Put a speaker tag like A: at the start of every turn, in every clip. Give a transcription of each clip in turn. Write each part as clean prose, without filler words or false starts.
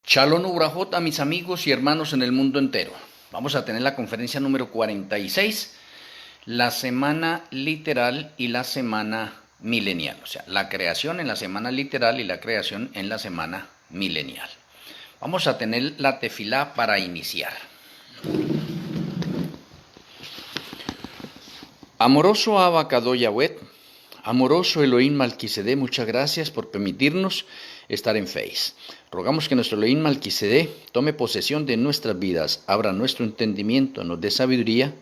A: Shalom Ubrajot a mis amigos y hermanos en el mundo entero. Vamos a tener la conferencia número 46, la semana literal y la semana milenial. O sea, la creación en la semana literal y la creación en la semana milenial. Vamos a tener la tefilá para iniciar. Amoroso Abacado Yahweh, amoroso Elohim Malquisedé, muchas gracias por permitirnos estar en Face. Rogamos que nuestro Elohim Malquisedé tome posesión de nuestras vidas, abra nuestro entendimiento, nos dé sabiduría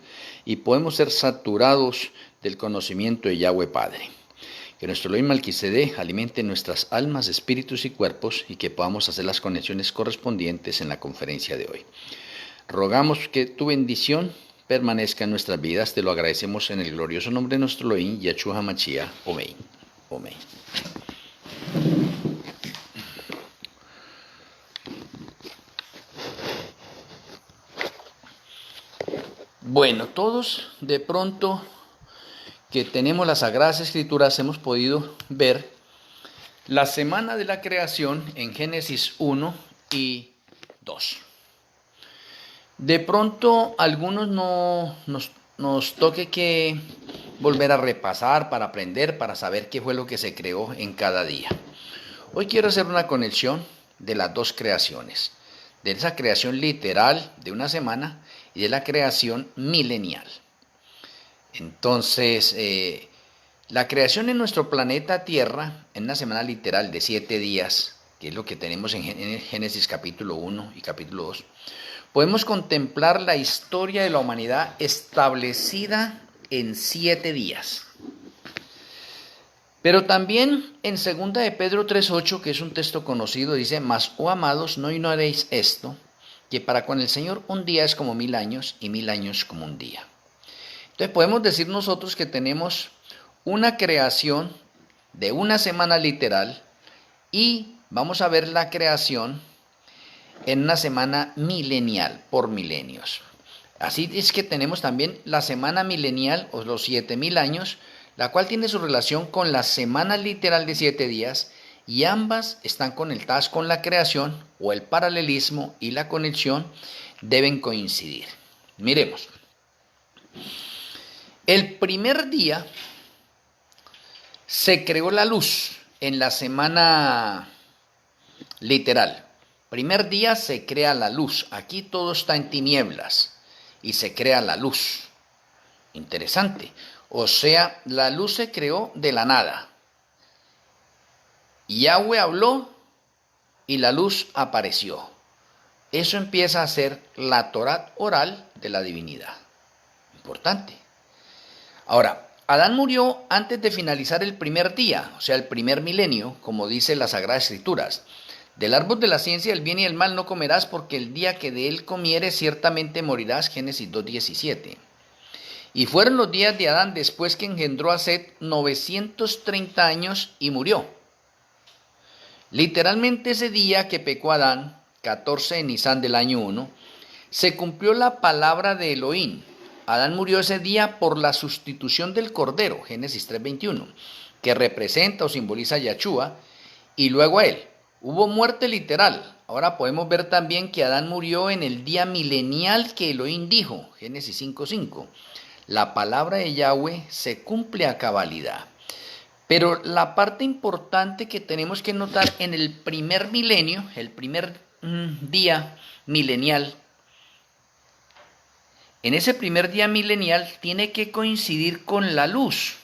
A: y podemos ser saturados del conocimiento de Yahweh Padre. Que nuestro Elohim Malquisedé alimente nuestras almas, espíritus y cuerpos y que podamos hacer las conexiones correspondientes en la conferencia de hoy. Rogamos que tu bendición permanezca en nuestras vidas. Te lo agradecemos en el glorioso nombre de nuestro Elohim, Yahshua HaMashiach. Amén. Amén. Bueno, todos de pronto que tenemos las Sagradas Escrituras hemos podido ver la semana de la creación en Génesis 1 y 2. De pronto algunos nos toque que volver a repasar para aprender, para saber qué fue lo que se creó en cada día. Hoy quiero hacer una conexión de las dos creaciones, de esa creación literal de una semana y de la creación milenial. Entonces, la creación en nuestro planeta Tierra, en una semana literal de 7 días, que es lo que tenemos en Génesis capítulo 1 y capítulo 2, podemos contemplar la historia de la humanidad establecida en 7 días. Pero también en 2 de Pedro 3:8, que es un texto conocido, dice: Mas, oh amados, no ignoréis esto, que para con el Señor un día es como 1000 años y 1000 años como un día. Entonces podemos decir nosotros que tenemos una creación de una semana literal y vamos a ver la creación en una semana milenial, por milenios. Así es que tenemos también la semana milenial, o los 7000 años, la cual tiene su relación con la semana literal de 7 días, y ambas están conectadas con la creación, o el paralelismo y la conexión deben coincidir. Miremos. El primer día se creó la luz en la semana literal. Primer día se crea la luz. Aquí todo está en tinieblas y se crea la luz. Interesante. O sea, la luz se creó de la nada. Yahweh habló y la luz apareció. Eso empieza a ser la Torah oral de la divinidad. Importante. Ahora, Adán murió antes de finalizar el primer día, o sea, el primer milenio, como dice las Sagradas Escrituras. Del árbol de la ciencia del bien y el mal no comerás, porque el día que de él comieres ciertamente morirás. Génesis 2:17. Y fueron los días de Adán después que engendró a Set 930 años y murió. Literalmente ese día que pecó Adán, 14 de Nisan del año 1, se cumplió la palabra de Elohim. Adán murió ese día por la sustitución del Cordero, Génesis 3:21, que representa o simboliza a Yahshua, y luego a él. Hubo muerte literal. Ahora podemos ver también que Adán murió en el día milenial que Elohim dijo, Génesis 5:5. La palabra de Yahweh se cumple a cabalidad. Pero la parte importante que tenemos que notar en el primer milenio, el primer día milenial, en ese primer día milenial tiene que coincidir con la luz.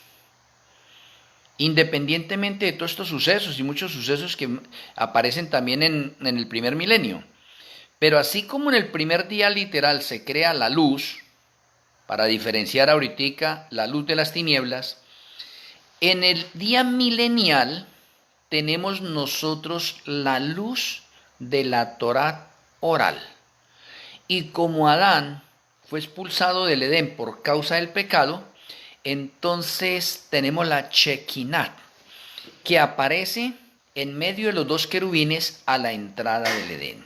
A: Independientemente de todos estos sucesos y muchos sucesos que aparecen también en el primer milenio. Pero así como en el primer día literal se crea la luz, para diferenciar ahorita la luz de las tinieblas, en el día milenial tenemos nosotros la luz de la Torah oral. Y como Adán fue expulsado del Edén por causa del pecado, entonces tenemos la Shekinah, que aparece en medio de los dos querubines a la entrada del Edén.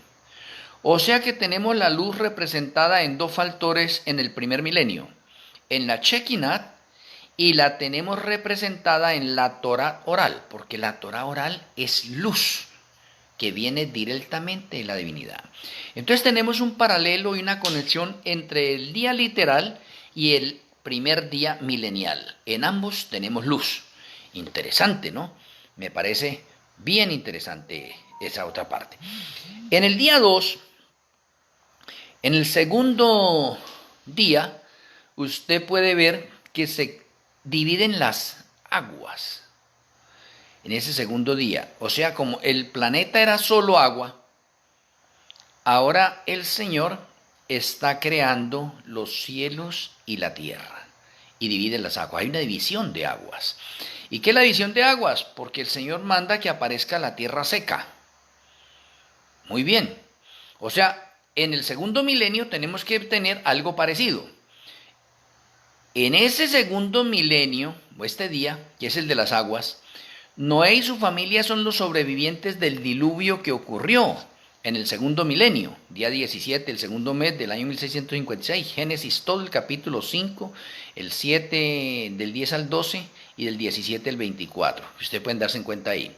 A: O sea que tenemos la luz representada en dos factores en el primer milenio, en la Shekinah, y la tenemos representada en la Torah oral, porque la Torah oral es luz. que viene directamente de la divinidad. Entonces tenemos un paralelo y una conexión entre el día literal y el primer día milenial. En ambos tenemos luz. Interesante, ¿no? Me parece bien interesante esa otra parte. En el día 2, en el segundo día, usted puede ver que se dividen las aguas. En ese segundo día, o sea, como el planeta era solo agua, ahora el Señor está creando los cielos y la tierra y divide las aguas. Hay una división de aguas. ¿Y qué es la división de aguas? Porque el Señor manda que aparezca la tierra seca. Muy bien. O sea, en el segundo milenio tenemos que tener algo parecido. En ese segundo milenio, o este día, que es el de las aguas, Noé y su familia son los sobrevivientes del diluvio que ocurrió en el segundo milenio, día 17, el segundo mes del año 1656, Génesis, todo el capítulo 5, el 7 del 10 al 12 y del 17 al 24. Ustedes pueden darse en cuenta ahí.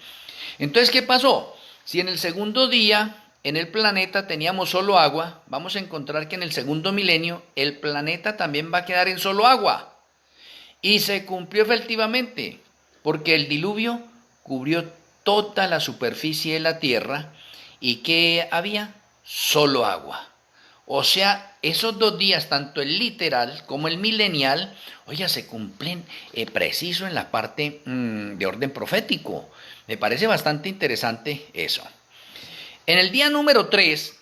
A: Entonces, ¿qué pasó? Si en el segundo día en el planeta teníamos solo agua, vamos a encontrar que en el segundo milenio el planeta también va a quedar en solo agua. Y se cumplió efectivamente, porque el diluvio cubrió toda la superficie de la tierra y que había solo agua. O sea, esos 2 días, tanto el literal como el milenial, oiga, se cumplen preciso en la parte de orden profético. Me parece bastante interesante eso. En el día número 3,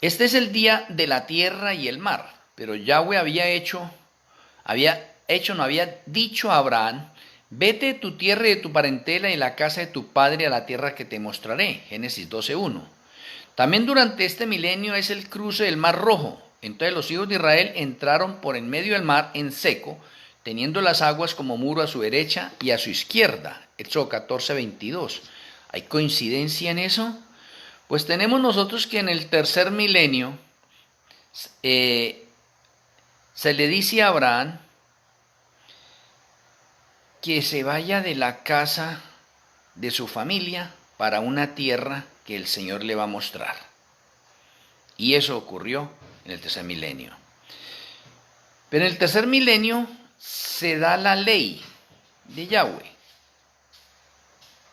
A: este es el día de la tierra y el mar, pero Yahweh había dicho a Abraham: vete de tu tierra y de tu parentela y de la casa de tu padre a la tierra que te mostraré. Génesis 12:1. También durante este milenio es el cruce del Mar Rojo. Entonces los hijos de Israel entraron por en medio del mar en seco, teniendo las aguas como muro a su derecha y a su izquierda. Éxodo 14:22. ¿Hay coincidencia en eso? Pues tenemos nosotros que en el tercer milenio se le dice a Abraham que se vaya de la casa de su familia para una tierra que el Señor le va a mostrar. Y eso ocurrió en el tercer milenio. Pero en el tercer milenio se da la ley de Yahweh.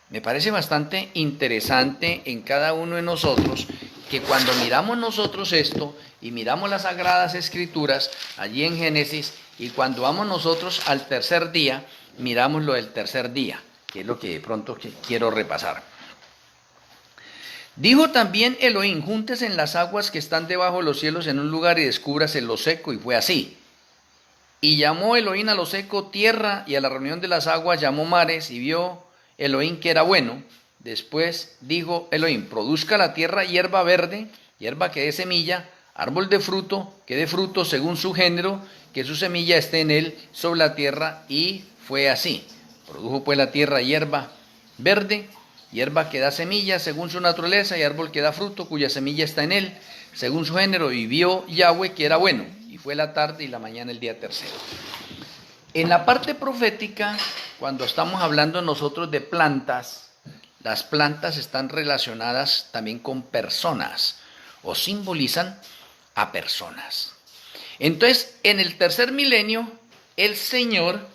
A: Me parece bastante interesante en cada uno de nosotros que cuando miramos nosotros esto y miramos las Sagradas Escrituras allí en Génesis, y cuando vamos nosotros al tercer día, miramos lo del tercer día, que es lo que de pronto quiero repasar. Dijo también Elohim: júntese en las aguas que están debajo de los cielos en un lugar y descúbrase lo seco, y fue así. Y llamó Elohim a lo seco tierra, y a la reunión de las aguas llamó mares, y vio Elohim que era bueno. Después dijo Elohim: produzca la tierra hierba verde, hierba que dé semilla, árbol de fruto, que dé fruto según su género, que su semilla esté en él sobre la tierra. Y fue así. Produjo pues la tierra hierba verde, hierba que da semilla según su naturaleza, y árbol que da fruto, cuya semilla está en él, según su género. Y vio Yahweh que era bueno. Y fue la tarde y la mañana el día tercero. En la parte profética, cuando estamos hablando nosotros de plantas, las plantas están relacionadas también con personas o simbolizan a personas. Entonces, en el tercer milenio, el Señor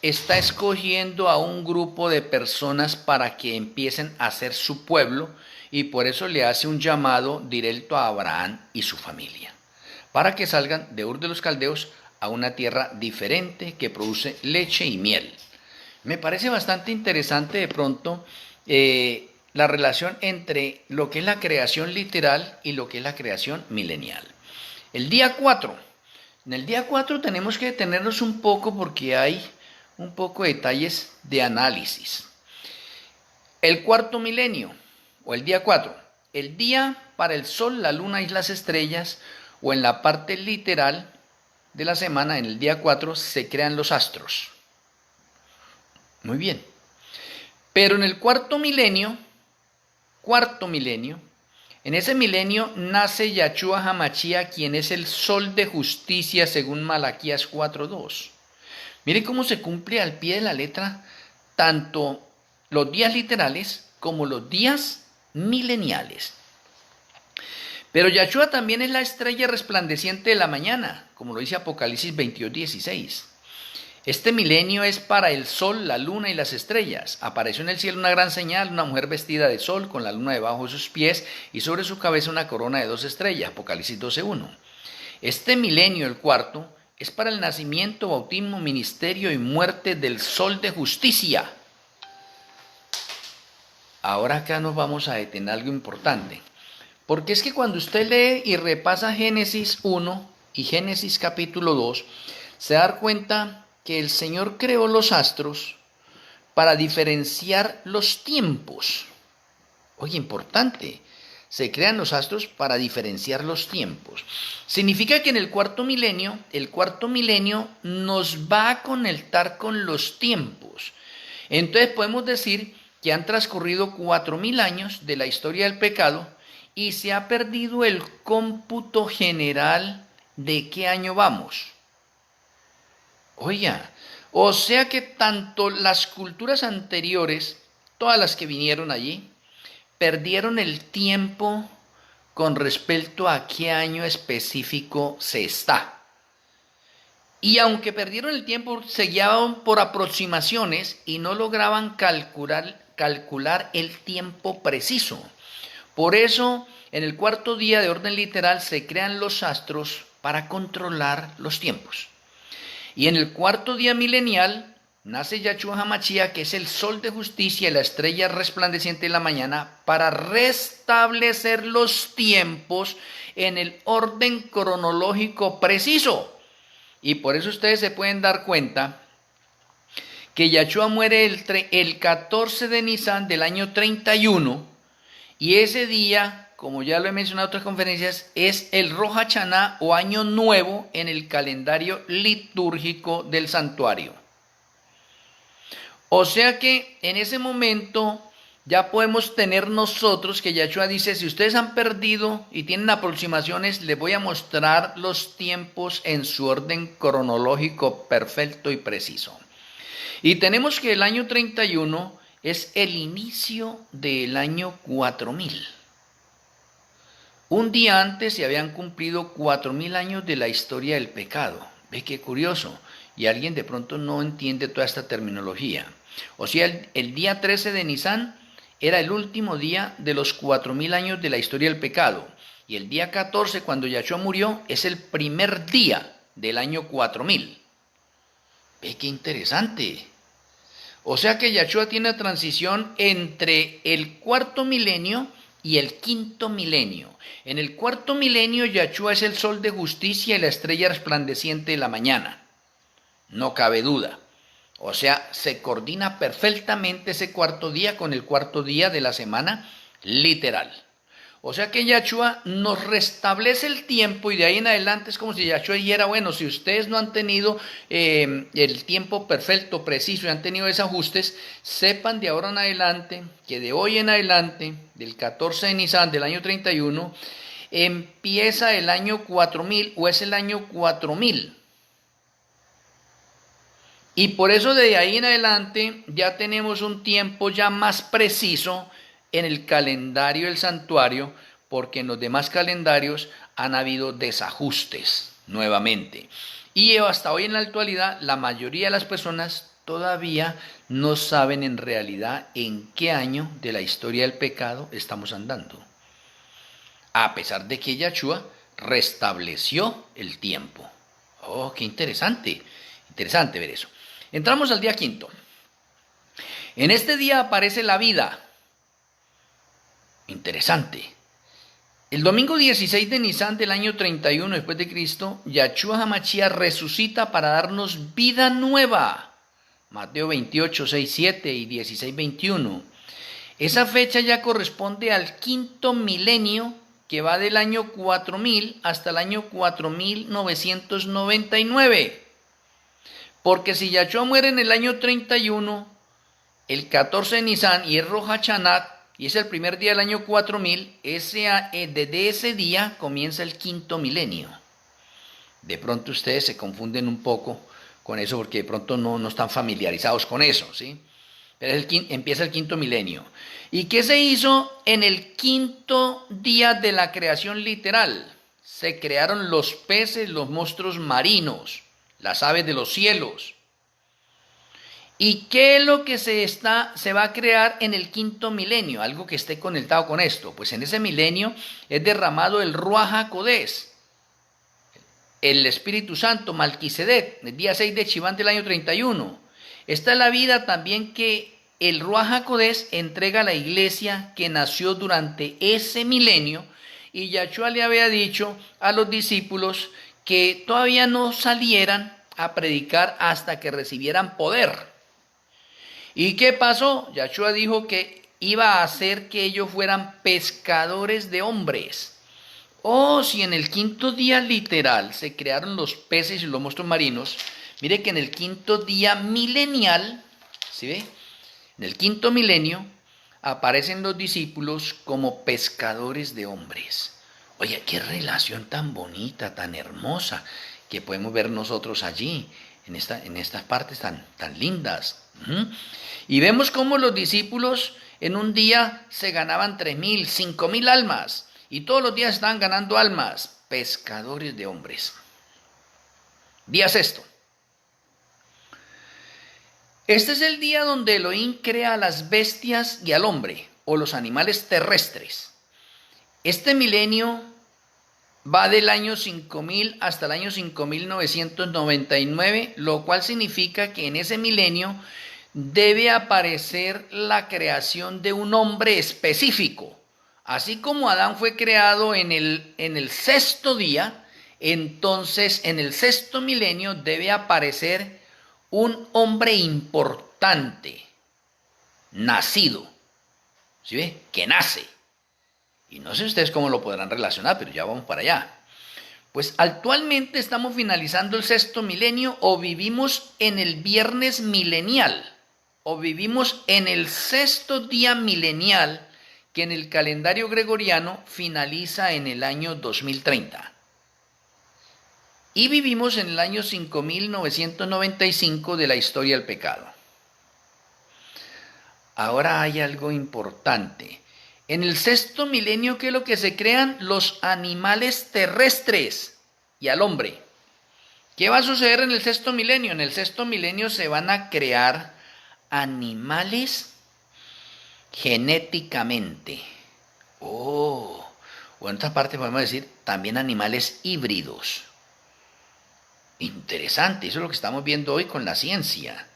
A: está escogiendo a un grupo de personas para que empiecen a ser su pueblo, y por eso le hace un llamado directo a Abraham y su familia, para que salgan de Ur de los Caldeos a una tierra diferente que produce leche y miel. Me parece bastante interesante de pronto la relación entre lo que es la creación literal y lo que es la creación milenial. El día 4. En el día 4 tenemos que detenernos un poco porque hay un poco de detalles de análisis. El cuarto milenio, o el día 4. El día para el sol, la luna y las estrellas, o en la parte literal de la semana, en el día 4, se crean los astros. Muy bien. Pero en el cuarto milenio, en ese milenio nace Yahshua HaMashiach, quien es el sol de justicia según Malaquías 4:2. Mire cómo se cumple al pie de la letra tanto los días literales como los días mileniales. Pero Yahshua también es la estrella resplandeciente de la mañana, como lo dice Apocalipsis 22:16. Este milenio es para el sol, la luna y las estrellas. Apareció en el cielo una gran señal, una mujer vestida de sol, con la luna debajo de sus pies, y sobre su cabeza una corona de 2 estrellas. Apocalipsis 12:1. Este milenio, el cuarto, es para el nacimiento, bautismo, ministerio y muerte del sol de justicia. Ahora acá nos vamos a detener algo importante. Porque es que cuando usted lee y repasa Génesis 1 y Génesis capítulo 2, se da cuenta que el Señor creó los astros para diferenciar los tiempos. Oye, importante. Se crean los astros para diferenciar los tiempos. Significa que en el cuarto milenio nos va a conectar con los tiempos. Entonces podemos decir que han transcurrido 4000 años de la historia del pecado y se ha perdido el cómputo general de qué año vamos. Oiga, o sea que tanto las culturas anteriores, todas las que vinieron allí, perdieron el tiempo con respecto a qué año específico se está. Y aunque perdieron el tiempo, se guiaban por aproximaciones y no lograban calcular el tiempo preciso. Por eso, en el cuarto día de orden literal se crean los astros para controlar los tiempos. Y en el cuarto día milenial nace Yahshua HaMashiach, que es el sol de justicia y la estrella resplandeciente de la mañana, para restablecer los tiempos en el orden cronológico preciso. Y por eso ustedes se pueden dar cuenta que Yahshua muere el 14 de Nisan del año 31, y ese día, como ya lo he mencionado en otras conferencias, es el Rosh Hashanah o Año Nuevo en el calendario litúrgico del santuario. O sea que en ese momento ya podemos tener nosotros, que Yahshua dice, si ustedes han perdido y tienen aproximaciones, les voy a mostrar los tiempos en su orden cronológico perfecto y preciso. Y tenemos que el año 31 es el inicio del año 4000. Un día antes se habían cumplido 4000 años de la historia del pecado. Ve qué curioso. Y alguien de pronto no entiende toda esta terminología. O sea, el día 13 de Nisan era el último día de los 4000 años de la historia del pecado. Y el día 14, cuando Yahshua murió, es el primer día del año 4000. Ve qué interesante. O sea que Yahshua tiene una transición entre el cuarto milenio y el quinto milenio. En el cuarto milenio, Yahshua es el sol de justicia y la estrella resplandeciente de la mañana. No cabe duda. O sea, se coordina perfectamente ese cuarto día con el cuarto día de la semana literal. O sea que Yahshua nos restablece el tiempo y de ahí en adelante es como si Yahshua dijera, bueno, si ustedes no han tenido el tiempo perfecto, preciso y han tenido esos ajustes, sepan de ahora en adelante que de hoy en adelante, del 14 de Nisan del año 31, empieza el año 4000 o es el año 4000. Y por eso de ahí en adelante ya tenemos un tiempo ya más preciso en el calendario del santuario, porque en los demás calendarios han habido desajustes nuevamente. Y hasta hoy en la actualidad la mayoría de las personas todavía no saben en realidad en qué año de la historia del pecado estamos andando. A pesar de que Yahshua restableció el tiempo. Oh, qué interesante. Interesante ver eso. Entramos al día quinto. En este día aparece la vida. Interesante. El domingo 16 de Nisan del año 31 después de Cristo, Yahshua HaMashiach resucita para darnos vida nueva. Mateo 28, 6, 7 y 16, 21. Esa fecha ya corresponde al quinto milenio, que va del año 4000 hasta el año 4999. Porque si Yahshua muere en el año 31, el 14 de Nisan y es Rosh Hashanah, y es el primer día del año 4000, desde ese día comienza el quinto milenio. De pronto ustedes se confunden un poco con eso porque de pronto no están familiarizados con eso, ¿sí? pero empieza el quinto milenio. ¿Y qué se hizo en el quinto día de la creación literal? Se crearon los peces, los monstruos marinos, las aves de los cielos. ¿Y qué es lo que se va a crear en el quinto milenio? Algo que esté conectado con esto. Pues en ese milenio es derramado el Ruaj HaKodesh, el Espíritu Santo, Malquisedec, el día 6 de Chiván del año 31. Esta es la vida también que el Ruaj HaKodesh entrega a la iglesia que nació durante ese milenio, y Yahshua le había dicho a los discípulos que todavía no salieran a predicar hasta que recibieran poder. ¿Y qué pasó? Yahshua dijo que iba a hacer que ellos fueran pescadores de hombres. Oh, si en el quinto día literal se crearon los peces y los monstruos marinos, mire que en el quinto día milenial, ¿sí ve? En el quinto milenio aparecen los discípulos como pescadores de hombres. Oye, qué relación tan bonita, tan hermosa que podemos ver nosotros allí, en estas partes tan lindas. Y vemos cómo los discípulos en un día se ganaban 3,000, 5,000 almas. Y todos los días estaban ganando almas, pescadores de hombres. Día sexto. Este es el día donde Elohim crea a las bestias y al hombre, o los animales terrestres. Este milenio va del año 5000 hasta el año 5999, lo cual significa que en ese milenio debe aparecer la creación de un hombre específico. Así como Adán fue creado en el sexto día, entonces en el sexto milenio debe aparecer un hombre importante, nacido, ¿sí ve? Que nace. Y no sé ustedes cómo lo podrán relacionar, pero ya vamos para allá. Pues actualmente estamos finalizando el sexto milenio, o vivimos en el viernes milenial, o vivimos en el sexto día milenial, que en el calendario gregoriano finaliza en el año 2030. Y vivimos en el año 5995 de la historia del pecado. Ahora hay algo importante. En el sexto milenio, ¿qué es lo que se crean? Los animales terrestres y al hombre. ¿Qué va a suceder en el sexto milenio? En el sexto milenio se van a crear animales genéticamente. O en otra parte podemos decir también animales híbridos. Interesante, eso es lo que estamos viendo hoy con la ciencia.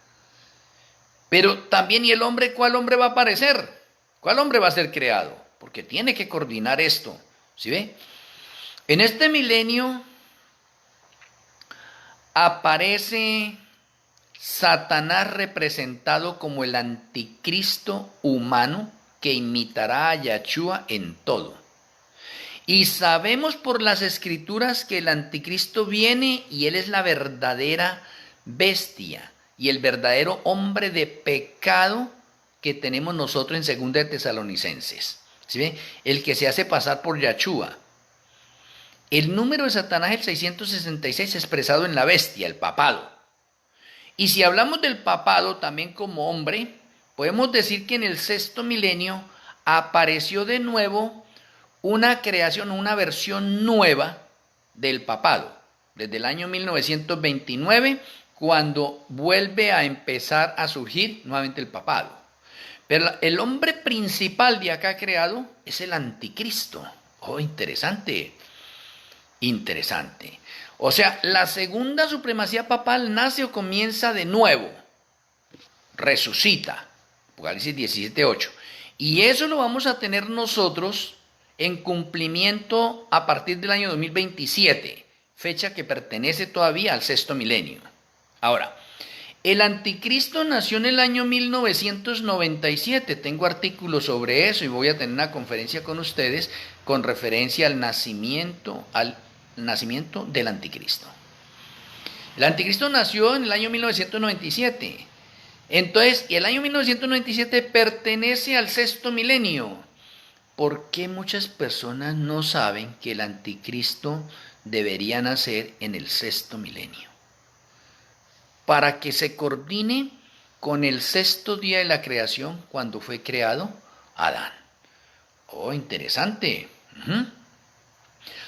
A: Pero también, ¿y el hombre? ¿Cuál hombre va a aparecer? ¿Cuál hombre va a ser creado? Porque tiene que coordinar esto, ¿sí ve? En este milenio aparece Satanás representado como el anticristo humano que imitará a Yahshua en todo. Y sabemos por las escrituras que el anticristo viene y él es la verdadera bestia y el verdadero hombre de pecado que tenemos nosotros en 2 de Tesalonicenses. ¿Sí ve? El que se hace pasar por Yahshua. El número de Satanás es el 666 expresado en la bestia, el papado. Y si hablamos del papado también como hombre, podemos decir que en el sexto milenio apareció de nuevo una creación, una versión nueva del papado, desde el año 1929, cuando vuelve a empezar a surgir nuevamente el papado. Pero el hombre principal de acá creado es el anticristo. Oh, interesante, interesante. O sea, la segunda supremacía papal nace o comienza de nuevo, resucita, Apocalipsis 17:8. Y eso lo vamos a tener nosotros en cumplimiento a partir del año 2027, fecha que pertenece todavía al sexto milenio. Ahora, el anticristo nació en el año 1997, tengo artículos sobre eso y voy a tener una conferencia con ustedes con referencia al nacimiento del anticristo. El anticristo nació en el año 1997, entonces, y el año 1997 pertenece al sexto milenio. ¿Por qué muchas personas no saben que el anticristo debería nacer en el sexto milenio? Para que se coordine con el sexto día de la creación, cuando fue creado Adán. Oh, interesante.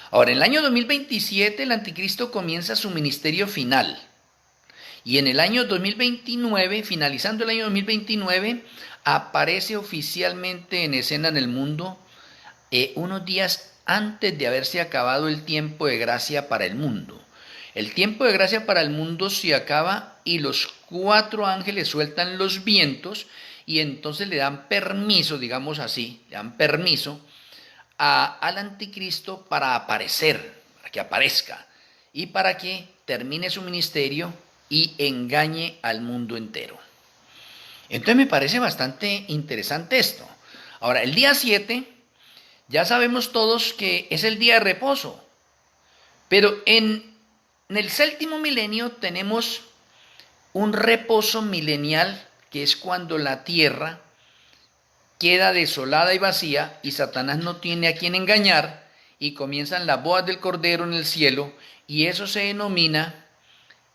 A: Ahora, en el año 2027 el anticristo comienza su ministerio final. Y en el año 2029, finalizando el año 2029, aparece oficialmente en escena en el mundo unos días antes de haberse acabado el tiempo de gracia para el mundo. El tiempo de gracia para el mundo se acaba y los 4 ángeles sueltan los vientos y entonces le dan permiso, digamos así, le dan permiso al anticristo para aparecer, para que aparezca y para que termine su ministerio y engañe al mundo entero. Entonces me parece bastante interesante esto. Ahora, el día 7, ya sabemos todos que es el día de reposo, pero en el séptimo milenio tenemos un reposo milenial, que es cuando la tierra queda desolada y vacía y Satanás no tiene a quien engañar y comienzan las bodas del Cordero en el cielo, y eso se denomina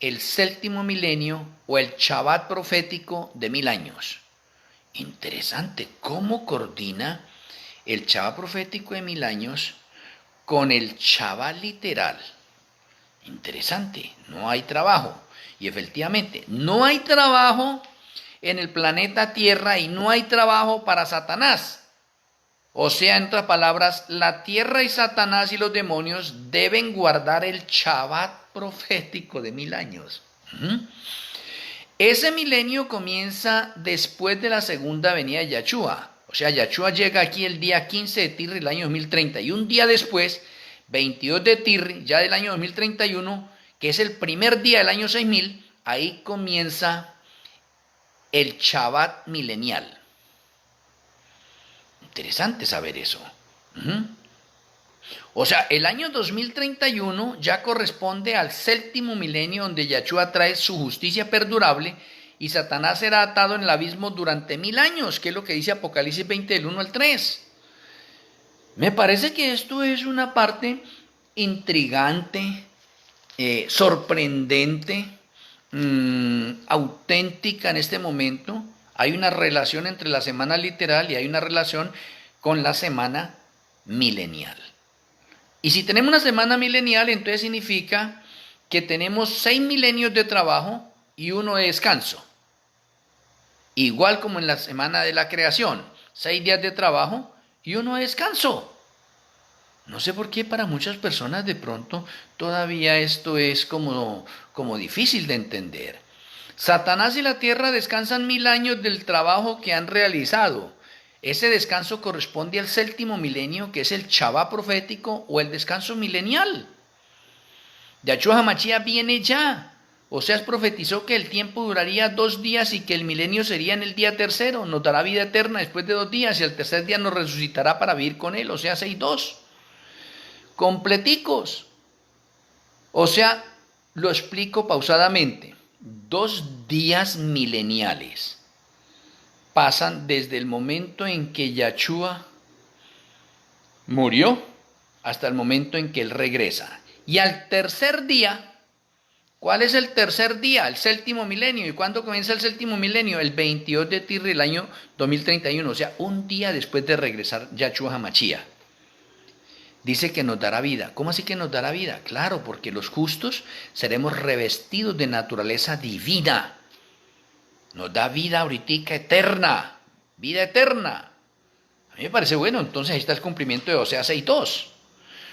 A: el séptimo milenio o el Shabbat profético de 1000 años. Interesante, ¿cómo coordina el Shabbat profético de 1000 años con el Shabbat literal? Interesante, no hay trabajo. Y efectivamente, no hay trabajo en el planeta Tierra y no hay trabajo para Satanás. O sea, en otras palabras, la tierra y Satanás y los demonios deben guardar el Shabbat profético de 1000 años. Ese milenio comienza después de la segunda venida de Yahshua. O sea, Yahshua llega aquí el día 15 de Tirri del año 2030 y un día después, 22 de Tirri, ya del año 2031, que es el primer día del año 6000, ahí comienza el Shabbat milenial. Interesante saber eso. O sea, el año 2031 ya corresponde al séptimo milenio, donde Yahshua trae su justicia perdurable y Satanás será atado en el abismo durante 1000 años, que es lo que dice Apocalipsis 20 del 1 al 3. Me parece que esto es una parte intrigante, sorprendente, auténtica en este momento. Hay una relación entre la semana literal y hay una relación con la semana milenial. Y si tenemos una semana milenial, entonces significa que tenemos 6 milenios de trabajo y 1 de descanso. Igual como en la semana de la creación, 6 días de trabajo y 1 de descanso. No sé por qué para muchas personas de pronto todavía esto es como difícil de entender. Satanás y la tierra descansan 1000 años del trabajo que han realizado. Ese descanso corresponde al séptimo milenio, que es el Shabbat profético o el descanso milenial. Yahshua HaMashiach viene ya. Oseas profetizó que el tiempo duraría 2 días y que el milenio sería en el día tercero. Nos dará vida eterna después de 2 días y al tercer día nos resucitará para vivir con él. Oseas 6:2. Completicos. O sea, lo explico pausadamente. 2 días mileniales pasan desde el momento en que Yahshua murió hasta el momento en que él regresa. Y al tercer día, ¿cuál es el tercer día? El séptimo milenio. ¿Y cuándo comienza el séptimo milenio? El 22 de Tirri del año 2031, o sea, un día después de regresar Yahshua HaMashiach. Dice que nos dará vida. ¿Cómo así que nos dará vida? Claro, porque los justos seremos revestidos de naturaleza divina. Nos da vida ahorita eterna. Vida eterna. A mí me parece bueno. Entonces ahí está el cumplimiento de Oseas 6:2.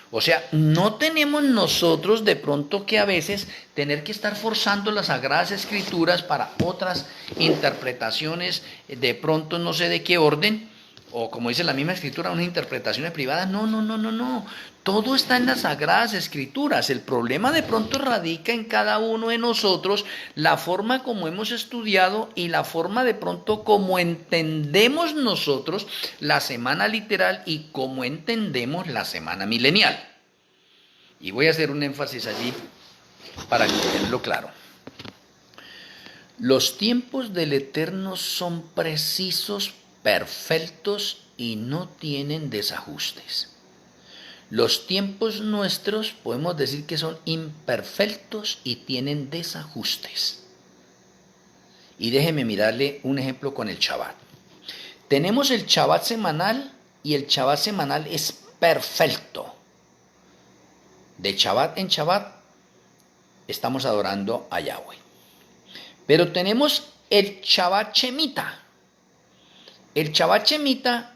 A: O sea, no tenemos nosotros de pronto que a veces tener que estar forzando las Sagradas Escrituras para otras interpretaciones, de pronto no sé de qué orden, o como dice la misma Escritura, unas interpretaciones privadas. No. Todo está en las Sagradas Escrituras. El problema de pronto radica en cada uno de nosotros, la forma como hemos estudiado y la forma de pronto como entendemos nosotros la semana literal y como entendemos la semana milenial. Y voy a hacer un énfasis allí para tenerlo claro. Los tiempos del Eterno son precisos, perfectos y no tienen desajustes. Los tiempos nuestros podemos decir que son imperfectos y tienen desajustes. Y déjeme mirarle un ejemplo con el Shabbat. Tenemos el Shabbat semanal y el Shabbat semanal es perfecto. De Shabbat en Shabbat estamos adorando a Yahweh. Pero tenemos el Shabbat Shemita. El Shabbat Shemita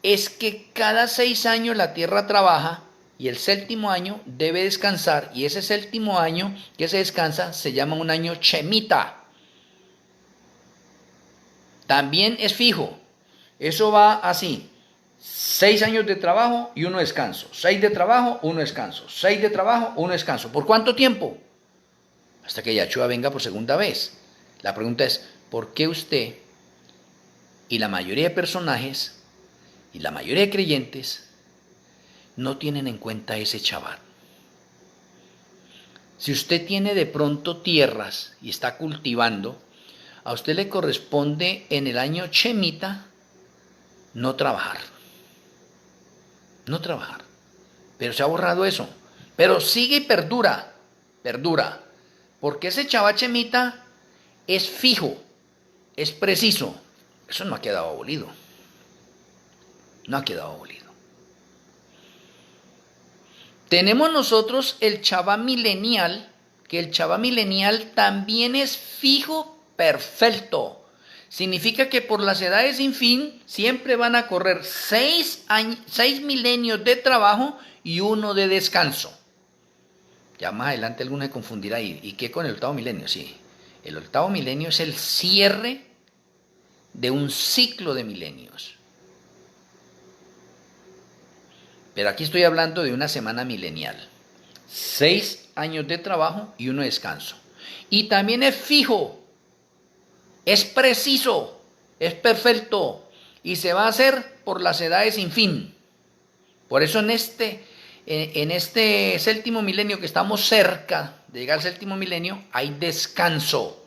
A: es que cada 6 años la tierra trabaja y el séptimo año debe descansar. Y ese séptimo año que se descansa se llama un año Shemita. También es fijo. Eso va así. 6 años de trabajo y 1 descanso. 6 de trabajo, 1 descanso. 6 de trabajo, 1 descanso. ¿Por cuánto tiempo? Hasta que Yahshua venga por segunda vez. La pregunta es, ¿por qué usted y la mayoría de personajes y la mayoría de creyentes no tienen en cuenta ese Shabbat? Si usted tiene de pronto tierras y está cultivando, a usted le corresponde en el año Shemita no trabajar. No trabajar. Pero se ha borrado eso. Pero sigue y perdura. Perdura. Porque ese Shabbat Shemita es fijo. Es preciso. Eso no ha quedado abolido. No ha quedado abolido. Tenemos nosotros el Shabbat milenial, que el Shabbat milenial también es fijo, perfecto. Significa que por las edades sin fin siempre van a correr 6 milenios de trabajo y 1 de descanso. Ya más adelante alguno se confundirá. ¿Y qué con el octavo milenio? Sí, el octavo milenio es el cierre de un ciclo de milenios. Pero aquí estoy hablando de una semana milenial. 6 años de trabajo y 1 de descanso. Y también es fijo. Es preciso, es perfecto y se va a hacer por las edades sin fin. Por eso en este séptimo milenio que estamos cerca de llegar al séptimo milenio, hay descanso.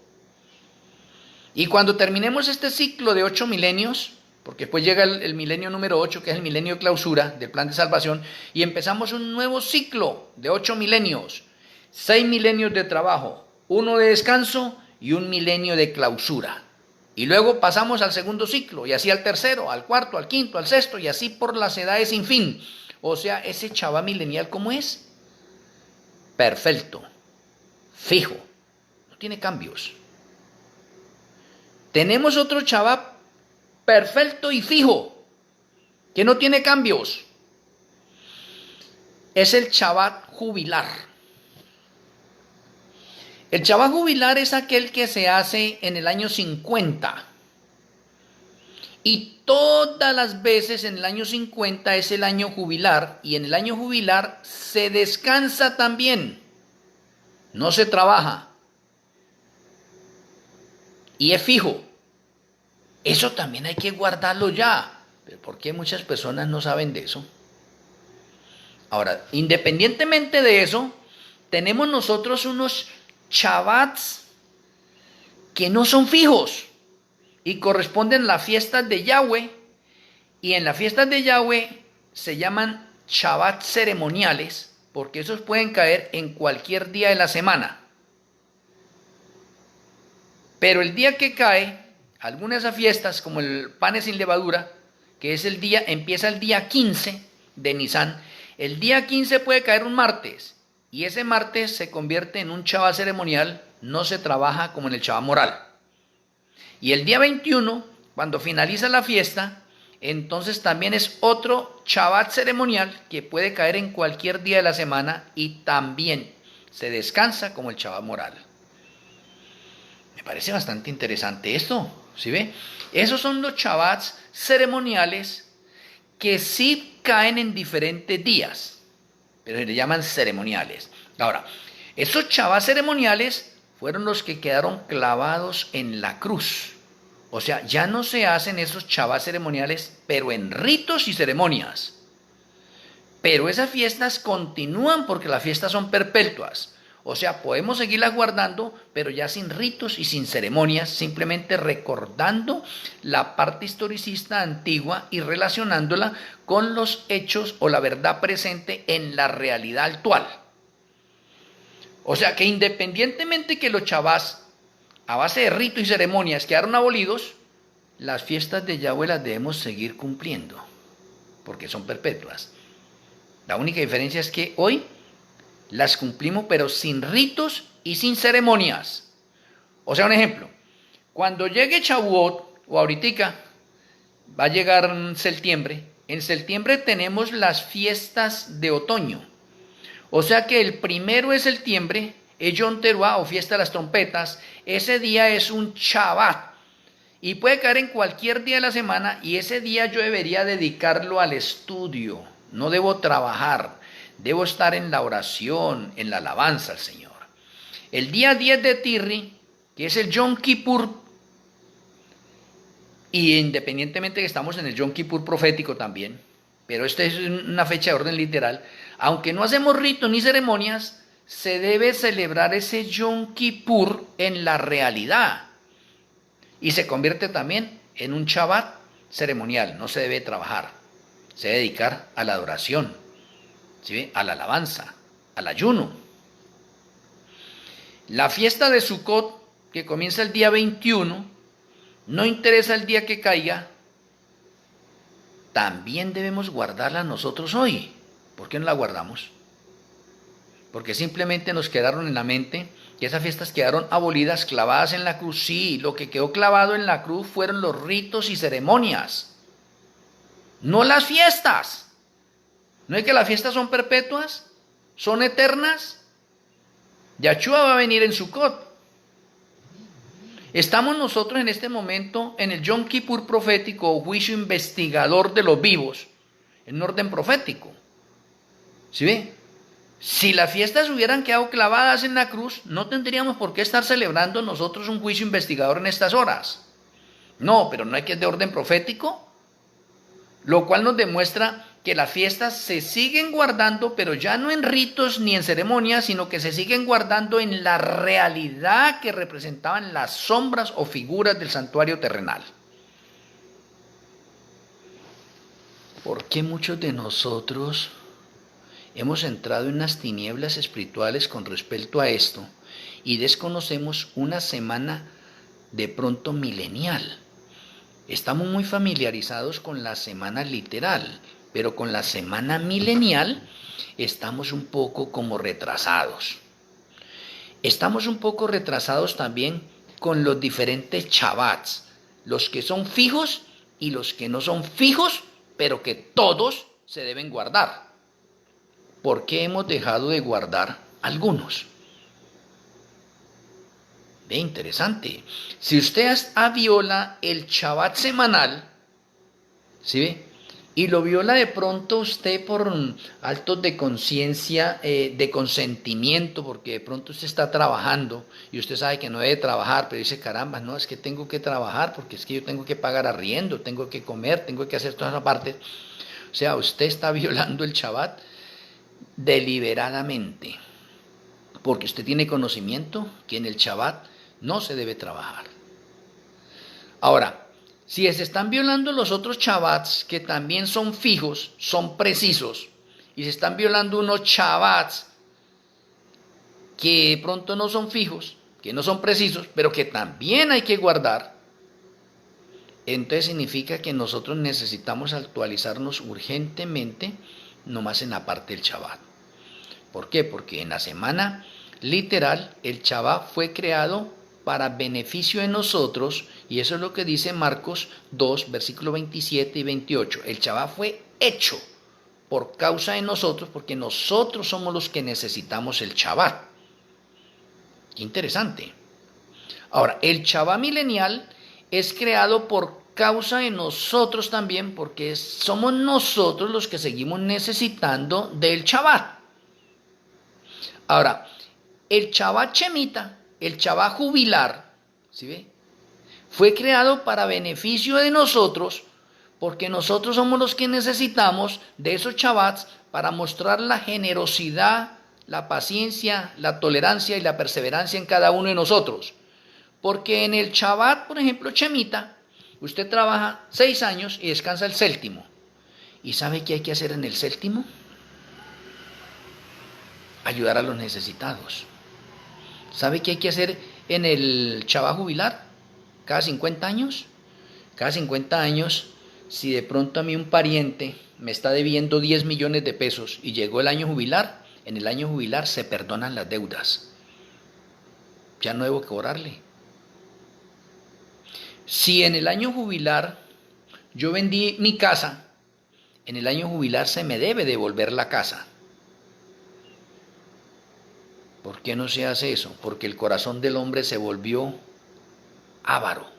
A: Y cuando terminemos este ciclo de 8 milenios, porque después llega el milenio número 8, que es el milenio de clausura del plan de salvación, y empezamos un nuevo ciclo de 8 milenios, 6 milenios de trabajo, 1 de descanso y 1 milenio de clausura. Y luego pasamos al segundo ciclo, y así al tercero, al cuarto, al quinto, al sexto, y así por las edades sin fin. O sea, ese Shabbat milenial, ¿cómo es? Perfecto, fijo, no tiene cambios. Tenemos otro Shabbat perfecto y fijo, que no tiene cambios. Es el Shabbat jubilar. El Shabbat jubilar es aquel que se hace en el año 50. Y todas las veces en el año 50 es el año jubilar. Y en el año jubilar se descansa también. No se trabaja. Y es fijo. Eso también hay que guardarlo ya. ¿Pero por qué muchas personas no saben de eso? Ahora, independientemente de eso, tenemos nosotros unos Shabbats que no son fijos y corresponden a las fiestas de Yahweh, y en las fiestas de Yahweh se llaman Shabbats ceremoniales porque esos pueden caer en cualquier día de la semana, pero el día que cae alguna de esas fiestas, como el panes sin levadura, que es empieza el día 15 de Nisan, el día 15 puede caer un martes. Y ese martes se convierte en un Shabbat ceremonial, no se trabaja como en el Shabbat moral. Y el día 21, cuando finaliza la fiesta, entonces también es otro Shabbat ceremonial que puede caer en cualquier día de la semana y también se descansa como el Shabbat moral. Me parece bastante interesante esto, ¿sí ve? Esos son los Shabbats ceremoniales que sí caen en diferentes días, pero se le llaman ceremoniales. Ahora, esos Shabbats ceremoniales fueron los que quedaron clavados en la cruz. O sea, ya no se hacen esos Shabbats ceremoniales, pero en ritos y ceremonias. Pero esas fiestas continúan porque las fiestas son perpetuas. O sea, podemos seguirlas guardando, pero ya sin ritos y sin ceremonias, simplemente recordando la parte historicista antigua y relacionándola con los hechos o la verdad presente en la realidad actual. O sea, que independientemente que los Shabbats a base de ritos y ceremonias quedaron abolidos, las fiestas de Yahweh las debemos seguir cumpliendo, porque son perpetuas. La única diferencia es que hoy las cumplimos, pero sin ritos y sin ceremonias. O sea, un ejemplo, cuando llegue Shavuot, o ahorita va a llegar en septiembre tenemos las fiestas de otoño. O sea que el primero de septiembre es Yom Teruah, o fiesta de las trompetas. Ese día es un Shabbat y puede caer en cualquier día de la semana, y ese día yo debería dedicarlo al estudio. No debo trabajar, debo estar en la oración, en la alabanza al Señor. El día 10 de Tirri, que es el Yom Kippur, y independientemente que estamos en el Yom Kippur profético también, pero esta es una fecha de orden literal, aunque no hacemos ritos ni ceremonias, se debe celebrar ese Yom Kippur en la realidad, y se convierte también en un Shabbat ceremonial. No se debe trabajar, se debe dedicar a la adoración, ¿sí? A la alabanza, al ayuno. La fiesta de Sukkot, que comienza el día 21, no interesa el día que caiga, también debemos guardarla nosotros hoy. ¿Por qué no la guardamos? Porque simplemente nos quedaron en la mente que esas fiestas quedaron abolidas, clavadas en la cruz. Sí, lo que quedó clavado en la cruz fueron los ritos y ceremonias, no las fiestas. ¿No es que las fiestas son perpetuas? ¿Son eternas? Yahshua va a venir en Sukkot. Estamos nosotros en este momento en el Yom Kippur profético, o juicio investigador de los vivos, en orden profético. ¿Sí ve? Si las fiestas hubieran quedado clavadas en la cruz, no tendríamos por qué estar celebrando nosotros un juicio investigador en estas horas. No, pero no hay que es de orden profético, lo cual nos demuestra que las fiestas se siguen guardando, pero ya no en ritos ni en ceremonias, sino que se siguen guardando en la realidad que representaban las sombras o figuras del santuario terrenal. ¿Por qué muchos de nosotros hemos entrado en unas tinieblas espirituales con respecto a esto y desconocemos una semana de pronto milenial? Estamos muy familiarizados con la semana literal, pero con la semana milenial estamos un poco como retrasados. Estamos un poco retrasados también con los diferentes Shabbats, los que son fijos y los que no son fijos, pero que todos se deben guardar. ¿Por qué hemos dejado de guardar algunos? Ve, interesante. Si usted viola el Shabbat semanal, ¿sí ve? Y lo viola de pronto usted por actos de conciencia, de consentimiento, porque de pronto usted está trabajando y usted sabe que no debe trabajar, pero dice, caramba, no, es que tengo que trabajar porque es que yo tengo que pagar arriendo, tengo que comer, tengo que hacer todas esas partes. O sea, usted está violando el Shabbat deliberadamente, porque usted tiene conocimiento que en el Shabbat no se debe trabajar. Ahora, si se están violando los otros Shabbats, que también son fijos, son precisos, y se están violando unos Shabbats que de pronto no son fijos, que no son precisos, pero que también hay que guardar, entonces significa que nosotros necesitamos actualizarnos urgentemente, nomás en la parte del Shabbat. ¿Por qué? Porque en la semana literal el Shabbat fue creado para beneficio de nosotros, y eso es lo que dice Marcos 2, versículos 27 y 28. El Shabbat fue hecho por causa de nosotros, porque nosotros somos los que necesitamos el Shabbat. Qué interesante. Ahora, el Shabbat milenial es creado por causa de nosotros también, porque somos nosotros los que seguimos necesitando del Shabbat. Ahora, el Shabbat Shemita, el Shabbat jubilar, ¿sí ve? Fue creado para beneficio de nosotros, porque nosotros somos los que necesitamos de esos Shabbats para mostrar la generosidad, la paciencia, la tolerancia y la perseverancia en cada uno de nosotros. Porque en el Shabbat, por ejemplo, Shemita, usted trabaja 6 años y descansa el séptimo. ¿Y sabe qué hay que hacer en el séptimo? Ayudar a los necesitados. ¿Sabe qué hay que hacer en el Shabbat jubilar? Cada 50 años. Cada 50 años, si de pronto a mí un pariente me está debiendo 10 millones de pesos y llegó el año jubilar, en el año jubilar se perdonan las deudas. Ya no debo cobrarle. Si en el año jubilar yo vendí mi casa, en el año jubilar se me debe devolver la casa. ¿Por qué no se hace eso? Porque el corazón del hombre se volvió avaro.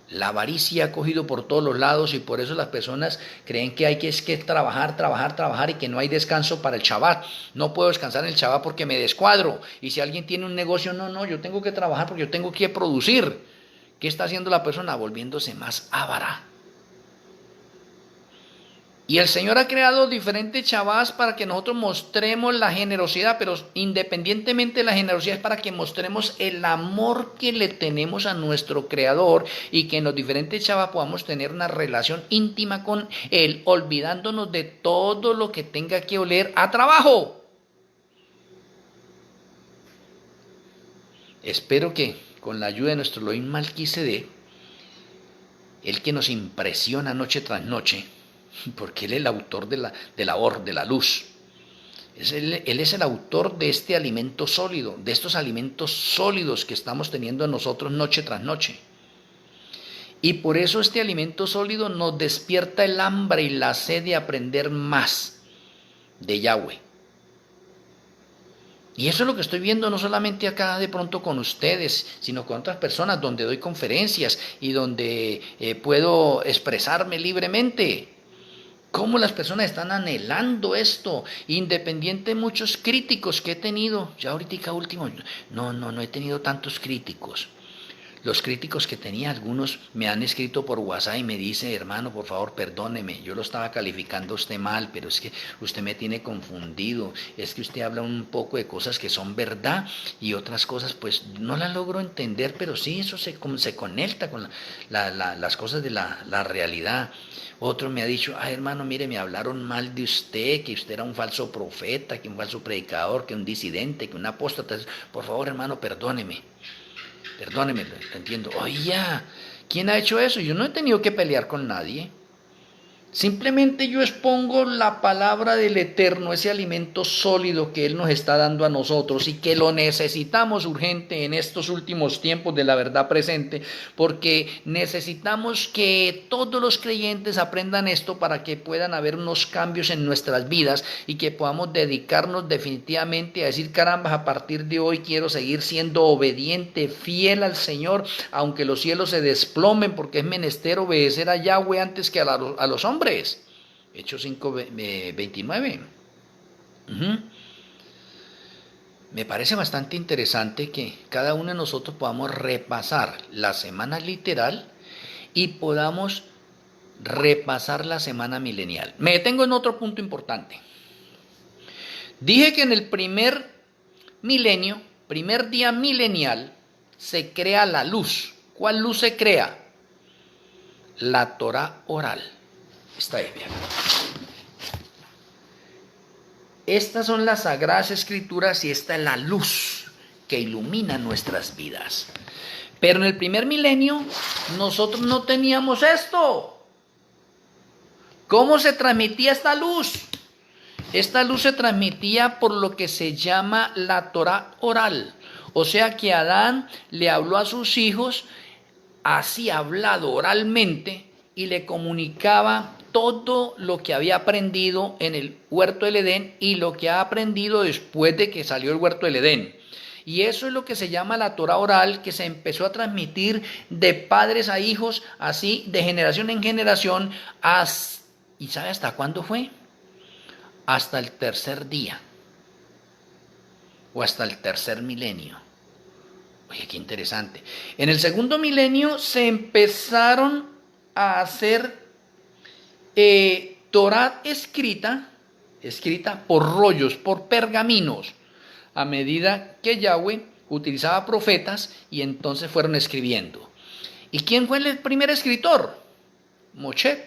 A: La avaricia ha cogido por todos los lados y por eso las personas creen que hay que trabajar, trabajar, trabajar y que no hay descanso para el Shabbat. No puedo descansar en el Shabbat porque me descuadro. Y si alguien tiene un negocio, no, yo tengo que trabajar porque yo tengo que producir. ¿Qué está haciendo la persona? Volviéndose más avara. Y el Señor ha creado diferentes Shabbats para que nosotros mostremos la generosidad, pero independientemente de la generosidad es para que mostremos el amor que le tenemos a nuestro Creador y que en los diferentes Shabbats podamos tener una relación íntima con Él, olvidándonos de todo lo que tenga que oler a trabajo. Espero que con la ayuda de nuestro Elohim Malquisedec, el que nos impresiona noche tras noche, porque Él es el autor de la luz. Él es el autor de este alimento sólido, de estos alimentos sólidos que estamos teniendo en nosotros noche tras noche. Y por eso este alimento sólido nos despierta el hambre y la sed de aprender más de Yahweh. Y eso es lo que estoy viendo no solamente acá de pronto con ustedes, sino con otras personas donde doy conferencias y donde puedo expresarme libremente. Cómo las personas están anhelando esto, independiente de muchos críticos que he tenido. Ya ahorita último, no he tenido tantos críticos. Los críticos que tenía, algunos me han escrito por WhatsApp y me dice, hermano, por favor, perdóneme, yo lo estaba calificando a usted mal, pero es que usted me tiene confundido, es que usted habla un poco de cosas que son verdad y otras cosas pues no las logro entender, pero sí, eso se conecta con las cosas de la realidad. Otro me ha dicho, hermano, mire, me hablaron mal de usted, que usted era un falso profeta, que un falso predicador, que un disidente, que un apóstata. Por favor, hermano, perdóneme, lo entiendo. Oye, ¿quién ha hecho eso? Yo no he tenido que pelear con nadie. Simplemente yo expongo la palabra del Eterno, ese alimento sólido que Él nos está dando a nosotros y que lo necesitamos urgente en estos últimos tiempos de la verdad presente, porque necesitamos que todos los creyentes aprendan esto para que puedan haber unos cambios en nuestras vidas y que podamos dedicarnos definitivamente a decir, caramba, a partir de hoy quiero seguir siendo obediente, fiel al Señor, aunque los cielos se desplomen, porque es menester obedecer a Yahweh antes que a los hombres. Hechos 5, 29. Me parece bastante interesante que cada uno de nosotros podamos repasar la semana literal y podamos repasar la semana milenial. Me detengo en otro punto importante. Dije que en el primer milenio, primer día milenial, se crea la luz. ¿Cuál luz se crea? La Torah oral. Está ahí, bien. Estas son las sagradas escrituras y esta es la luz que ilumina nuestras vidas. Pero en el primer milenio nosotros no teníamos esto. ¿Cómo se transmitía esta luz? Esta luz se transmitía por lo que se llama la Torah oral. O sea que Adán le habló a sus hijos, así hablado oralmente, y le comunicaba todo lo que había aprendido en el huerto del Edén y lo que ha aprendido después de que salió el huerto del Edén. Y eso es lo que se llama la Torah oral, que se empezó a transmitir de padres a hijos, así de generación en generación. ¿Y sabe hasta cuándo fue? Hasta el tercer día. O hasta el tercer milenio. Oye, qué interesante. En el segundo milenio se empezaron a hacer Torah escrita por rollos, por pergaminos, a medida que Yahweh utilizaba profetas y entonces fueron escribiendo. ¿Y quién fue el primer escritor? Moisés.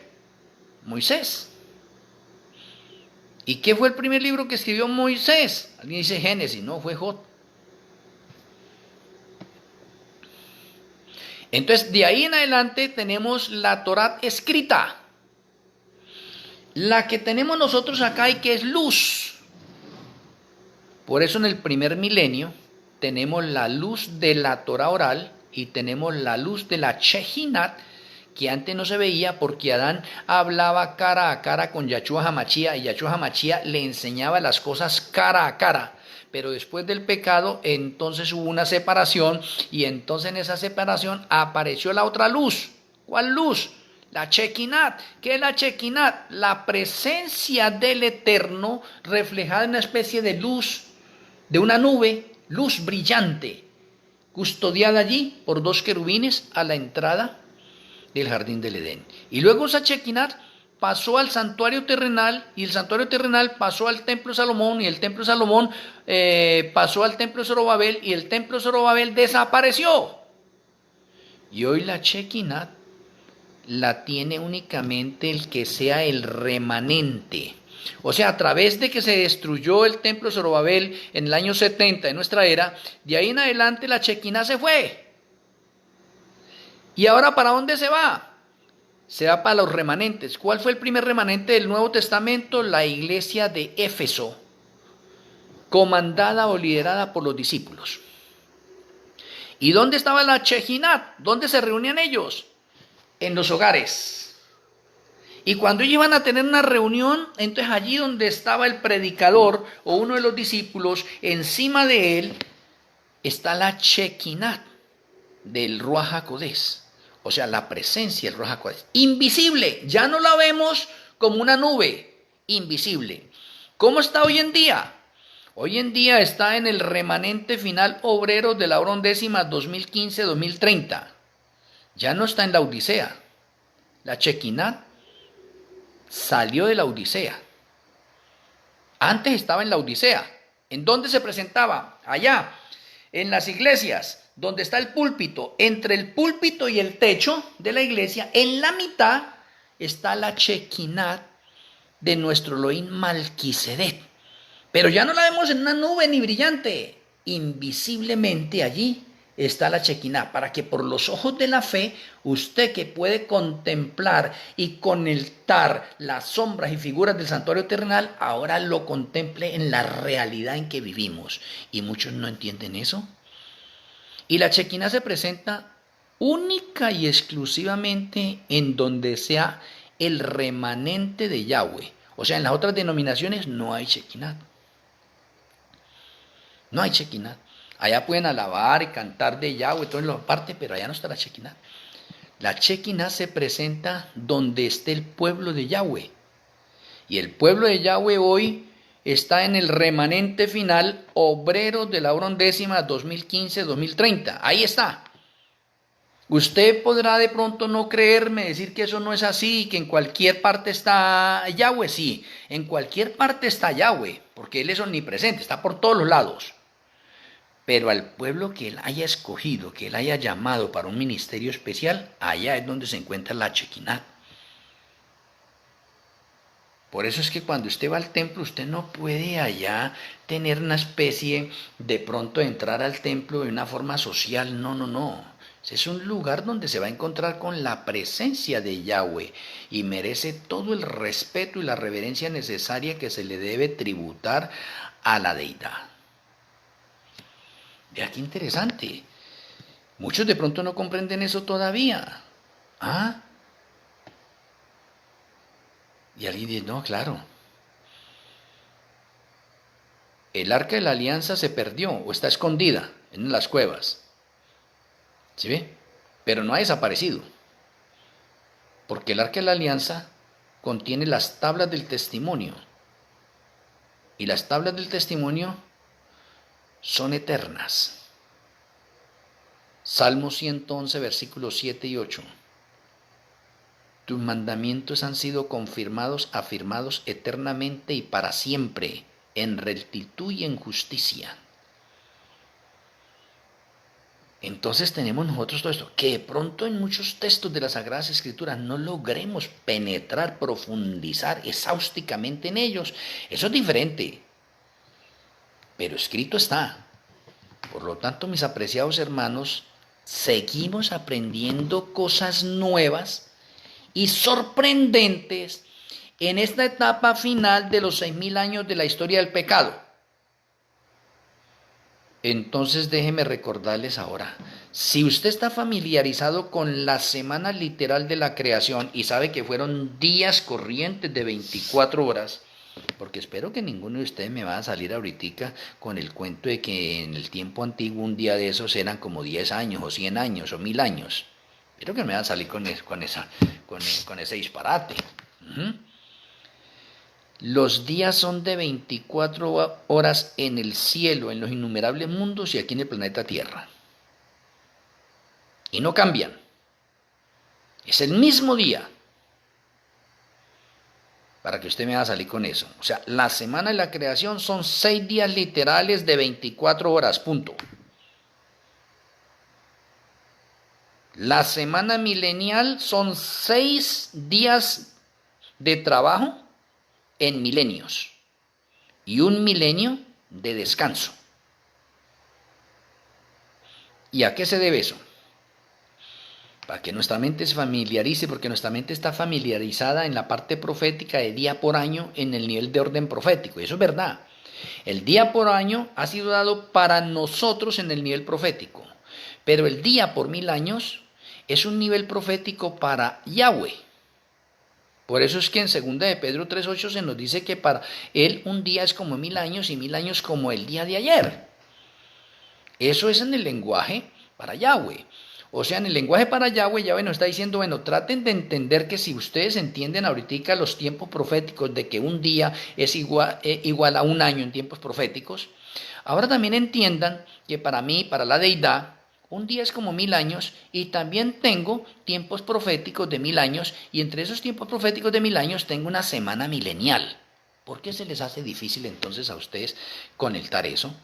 A: ¿Y qué fue el primer libro que escribió Moisés? Alguien dice Génesis, no, fue Jod. Entonces, de ahí en adelante tenemos la Torá escrita. La que tenemos nosotros acá y que es luz. Por eso en el primer milenio tenemos la luz de la Torá oral y tenemos la luz de la Shejinat, que antes no se veía porque Adán hablaba cara a cara con Yahshua HaMashiach y Yahshua HaMashiach le enseñaba las cosas cara a cara. Pero después del pecado, entonces hubo una separación y entonces en esa separación apareció la otra luz. ¿Cuál luz? La Shekinat. ¿Qué es la Shekinat? La presencia del Eterno reflejada en una especie de luz, de una nube, luz brillante, custodiada allí por dos querubines a la entrada del jardín del Edén. Y luego esa Shekinat pasó al santuario terrenal y el santuario terrenal pasó al templo de Salomón y el templo de Salomón pasó al templo de Zorobabel y el templo de Zorobabel desapareció. Y hoy la Shekinat la tiene únicamente el que sea el remanente. O sea, a través de que se destruyó el templo de Zorobabel en el año 70 de nuestra era, de ahí en adelante la Shekinah se fue. ¿Y ahora para dónde se va? Se va para los remanentes. ¿Cuál fue el primer remanente del Nuevo Testamento? La iglesia de Éfeso, comandada o liderada por los discípulos. ¿Y dónde estaba la Shekinah? ¿Dónde se reunían ellos? En los hogares. Y cuando ellos iban a tener una reunión, entonces allí donde estaba el predicador o uno de los discípulos, encima de él está la Shekinah del Ruach HaKodesh. O sea, la presencia del Ruach HaKodesh. Invisible, ya no la vemos como una nube, invisible. ¿Cómo está hoy en día? Hoy en día está en el remanente final obrero de la hora undécima 2015-2030. Ya no está en la Odisea. La Shekinah salió de la Odisea. Antes estaba en la Odisea. ¿En dónde se presentaba? Allá, en las iglesias, donde está el púlpito. Entre el púlpito y el techo de la iglesia, en la mitad, está la Shekinah de nuestro Elohim Malquisedec. Pero ya no la vemos en una nube ni brillante. Invisiblemente allí está la Shekinah, para que por los ojos de la fe, usted que puede contemplar y conectar las sombras y figuras del santuario terrenal, ahora lo contemple en la realidad en que vivimos. Y muchos no entienden eso. Y la Shekinah se presenta única y exclusivamente en donde sea el remanente de Yahweh. O sea, en las otras denominaciones no hay Shekinah. No hay Shekinah. Allá pueden alabar y cantar de Yahweh, todo en la parte, pero allá no está la Shekinah. La Shekinah se presenta donde esté el pueblo de Yahweh. Y el pueblo de Yahweh hoy está en el remanente final obrero de la hora undécima 2015-2030. Ahí está. Usted podrá de pronto no creerme, decir que eso no es así, que en cualquier parte está Yahweh. Sí, en cualquier parte está Yahweh, porque Él es omnipresente, está por todos los lados. Pero al pueblo que Él haya escogido, que Él haya llamado para un ministerio especial, allá es donde se encuentra la Shekinah. Por eso es que cuando usted va al templo, usted no puede allá tener una especie de pronto entrar al templo de una forma social. No, no, no. Es un lugar donde se va a encontrar con la presencia de Yahweh y merece todo el respeto y la reverencia necesaria que se le debe tributar a la deidad. Vea qué interesante. Muchos de pronto no comprenden eso todavía. ¿Ah? Y alguien dice, no, claro. El arca de la alianza se perdió o está escondida en las cuevas. ¿Sí ve? Pero no ha desaparecido. Porque el arca de la alianza contiene las tablas del testimonio. Y las tablas del testimonio son eternas. Salmo 111, versículos 7 y 8. Tus mandamientos han sido confirmados, afirmados eternamente y para siempre, en rectitud y en justicia. Entonces tenemos nosotros todo esto, que de pronto en muchos textos de las Sagradas Escrituras no logremos penetrar, profundizar exhaustivamente en ellos. Eso es diferente. Pero escrito está. Por lo tanto, mis apreciados hermanos, seguimos aprendiendo cosas nuevas y sorprendentes en esta etapa final de los 6.000 años de la historia del pecado. Entonces déjeme recordarles ahora, si usted está familiarizado con la semana literal de la creación y sabe que fueron días corrientes de 24 horas, porque espero que ninguno de ustedes me va a salir ahorita con el cuento de que en el tiempo antiguo un día de esos eran como 10 años o 100 años o 1000 años. Espero que me va a salir con ese disparate. Los días son de 24 horas en el cielo, en los innumerables mundos y aquí en el planeta Tierra. Y no cambian. Es el mismo día. Para que usted me va a salir con eso. O sea, la semana de la creación son 6 días literales de 24 horas, punto. La semana milenial son 6 días de trabajo en milenios y un milenio de descanso. ¿Y a qué se debe eso? Para que nuestra mente se familiarice, porque nuestra mente está familiarizada en la parte profética de día por año en el nivel de orden profético, y eso es verdad. El día por año ha sido dado para nosotros en el nivel profético, pero el día por 1000 años es un nivel profético para Yahweh. Por eso es que en 2 de Pedro 3:8 se nos dice que para él un día es como 1000 años y 1000 años como el día de ayer. Eso es en el lenguaje para Yahweh. O sea, en el lenguaje para Yahweh, Yahweh nos está diciendo, bueno, traten de entender que si ustedes entienden ahorita los tiempos proféticos de que un día es igual a un año en tiempos proféticos, ahora también entiendan que para mí, para la deidad, un día es como 1000 años y también tengo tiempos proféticos de 1000 años y entre esos tiempos proféticos de 1000 años tengo una semana milenial. ¿Por qué se les hace difícil entonces a ustedes conectar eso?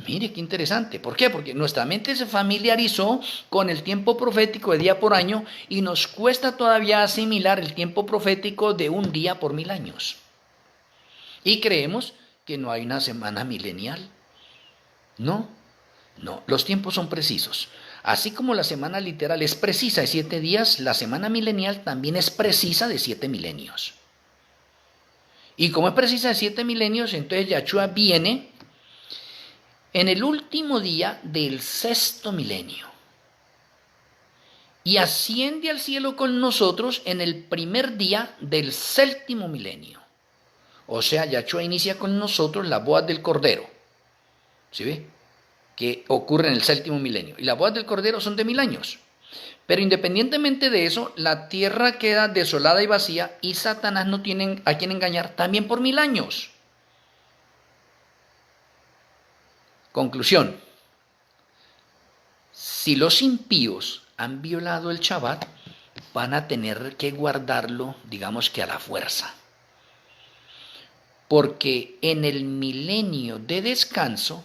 A: Mire, qué interesante. ¿Por qué? Porque nuestra mente se familiarizó con el tiempo profético de día por año y nos cuesta todavía asimilar el tiempo profético de un día por 1000 años. Y creemos que no hay una semana milenial. No, los tiempos son precisos. Así como la semana literal es precisa de 7 días, la semana milenial también es precisa de 7 milenios. Y como es precisa de 7 milenios, entonces Yahshua viene en el último día del 6.º milenio y asciende al cielo con nosotros en el primer día del 7.º milenio. O sea, Yahshua inicia con nosotros las bodas del Cordero. ¿Sí ve? Que ocurre en el 7.º milenio. Y las bodas del Cordero son de 1000 años. Pero independientemente de eso, la tierra queda desolada y vacía y Satanás no tiene a quien engañar también por 1000 años. Conclusión. Si los impíos han violado el Shabbat, van a tener que guardarlo, digamos que a la fuerza. Porque en el milenio de descanso,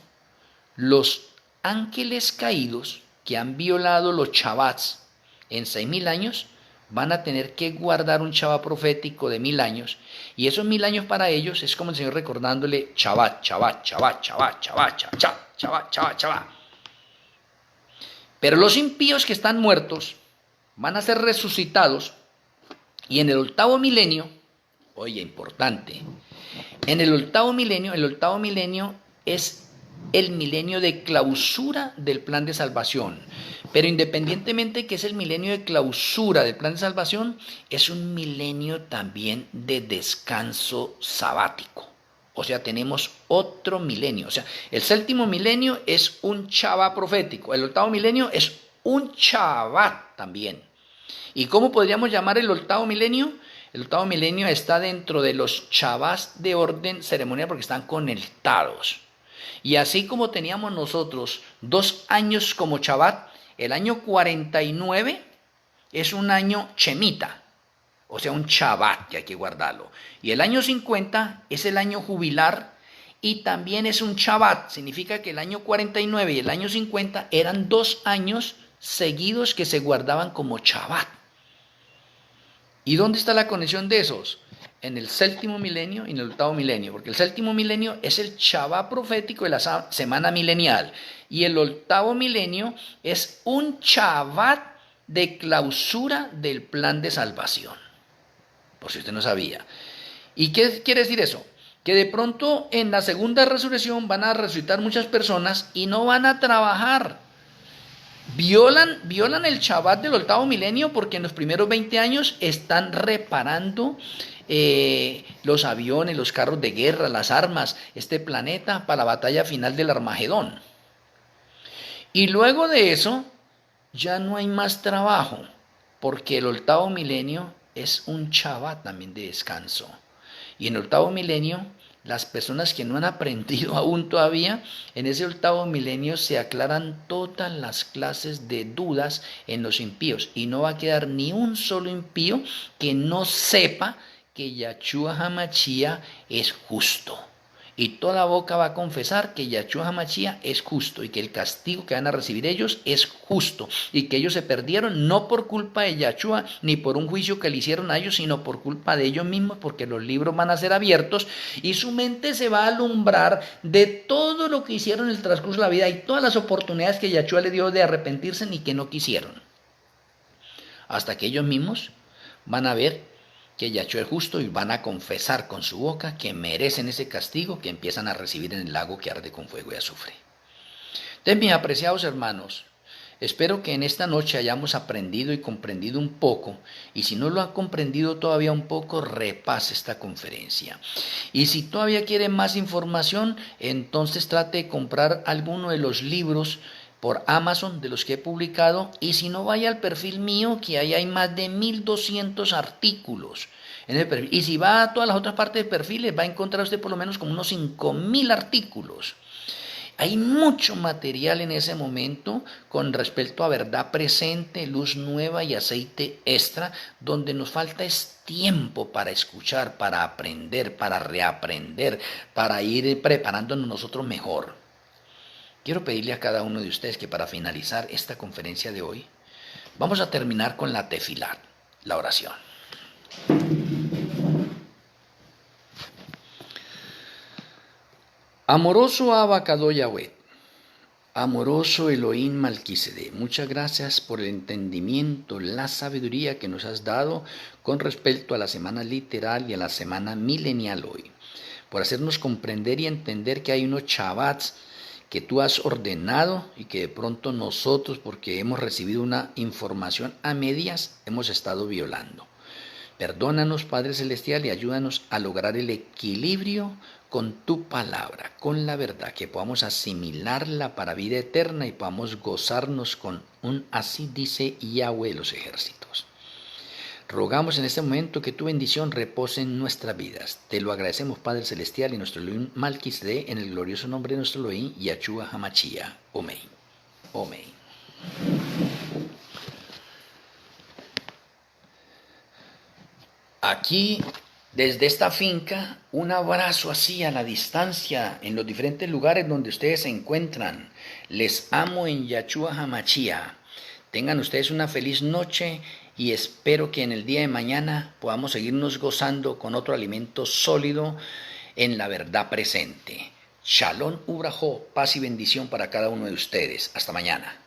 A: los ángeles caídos que han violado los Shabbats en 6000 años van a tener que guardar un Shabbat profético de 1000 años, y esos 1000 años para ellos es como el Señor recordándole Shabbat, Shabbat, Shabbat, Shabbat, Shabbat, Shabbat, Shabbat, Shabbat, Shabbat. Pero los impíos que están muertos van a ser resucitados, y en el 8.º milenio, oye, importante, en el 8.º milenio es el milenio de clausura del plan de salvación. Pero independientemente que es el milenio de clausura del plan de salvación, es un milenio también de descanso sabático. O sea, tenemos otro milenio. O sea, el 7.º milenio es un Shabbat profético. El 8.º milenio es un Shabbat también. ¿Y cómo podríamos llamar el 8.º milenio? El 8.º milenio está dentro de los Shabbats de orden ceremonial porque están conectados. Y así como teníamos nosotros 2 años como Shabbat, el año 49 es un año Shemita, o sea, un Shabbat que hay que guardarlo. Y el año 50 es el año jubilar y también es un Shabbat. Significa que el año 49 y el año 50 eran 2 años seguidos que se guardaban como Shabbat. ¿Y dónde está la conexión de esos? en el séptimo milenio y en el octavo milenio, porque el séptimo milenio es el Shabbat profético de la semana milenial y el octavo milenio es un Shabbat de clausura del plan de salvación, por si usted no sabía. ¿Y qué quiere decir eso? Que de pronto en la segunda resurrección van a resucitar muchas personas y no van a trabajar. Violan el Shabbat del octavo milenio porque en los primeros 20 años están reparando los aviones, los carros de guerra, las armas, este planeta para la batalla final del Armagedón. Y luego de eso ya no hay más trabajo porque el octavo milenio es un Shabbat también de descanso. Y en el octavo milenio, las personas que no han aprendido aún todavía, en ese octavo milenio se aclaran todas las clases de dudas en los impíos. Y no va a quedar ni un solo impío que no sepa que Yahshua HaMashiach es justo. Y toda boca va a confesar que Yahshua HaMashiach es justo y que el castigo que van a recibir ellos es justo y que ellos se perdieron no por culpa de Yahshua ni por un juicio que le hicieron a ellos, sino por culpa de ellos mismos, porque los libros van a ser abiertos y su mente se va a alumbrar de todo lo que hicieron en el transcurso de la vida y todas las oportunidades que Yahshua le dio de arrepentirse y que no quisieron. Hasta que ellos mismos van a ver que Yahshua es justo y van a confesar con su boca que merecen ese castigo que empiezan a recibir en el lago que arde con fuego y azufre. Entonces, mis apreciados hermanos, espero que en esta noche hayamos aprendido y comprendido un poco, y si no lo han comprendido todavía un poco, repase esta conferencia. Y si todavía quiere más información, entonces trate de comprar alguno de los libros por Amazon de los que he publicado, y si no, vaya al perfil mío, que ahí hay más de 1200 artículos en el perfil. Y si va a todas las otras partes de perfiles, va a encontrar usted por lo menos como unos 5000 artículos. Hay mucho material en ese momento con respecto a verdad presente, luz nueva y aceite extra, donde nos falta es tiempo para escuchar, para aprender, para reaprender, para ir preparándonos nosotros mejor. Quiero pedirle a cada uno de ustedes que para finalizar esta conferencia de hoy, vamos a terminar con la tefilá, la oración. Amoroso Abacado Yahweh, amoroso Elohim Malquisedec, muchas gracias por el entendimiento, la sabiduría que nos has dado con respecto a la semana literal y a la semana milenial hoy, por hacernos comprender y entender que hay unos Shabbats que tú has ordenado y que de pronto nosotros, porque hemos recibido una información a medias, hemos estado violando. Perdónanos, Padre Celestial, y ayúdanos a lograr el equilibrio con tu palabra, con la verdad, que podamos asimilarla para vida eterna y podamos gozarnos con un así dice Yahweh de los ejércitos. Rogamos en este momento que tu bendición repose en nuestras vidas. Te lo agradecemos, Padre Celestial, y nuestro Elohim Malquisedec, en el glorioso nombre de nuestro Elohim, Yahshua HaMashiach. Amén. Amén. Aquí, desde esta finca, un abrazo así a la distancia, en los diferentes lugares donde ustedes se encuentran. Les amo en Yahshua HaMashiach. Tengan ustedes una feliz noche y espero que en el día de mañana podamos seguirnos gozando con otro alimento sólido en la verdad presente. Shalom Ubrajó, paz y bendición para cada uno de ustedes. Hasta mañana.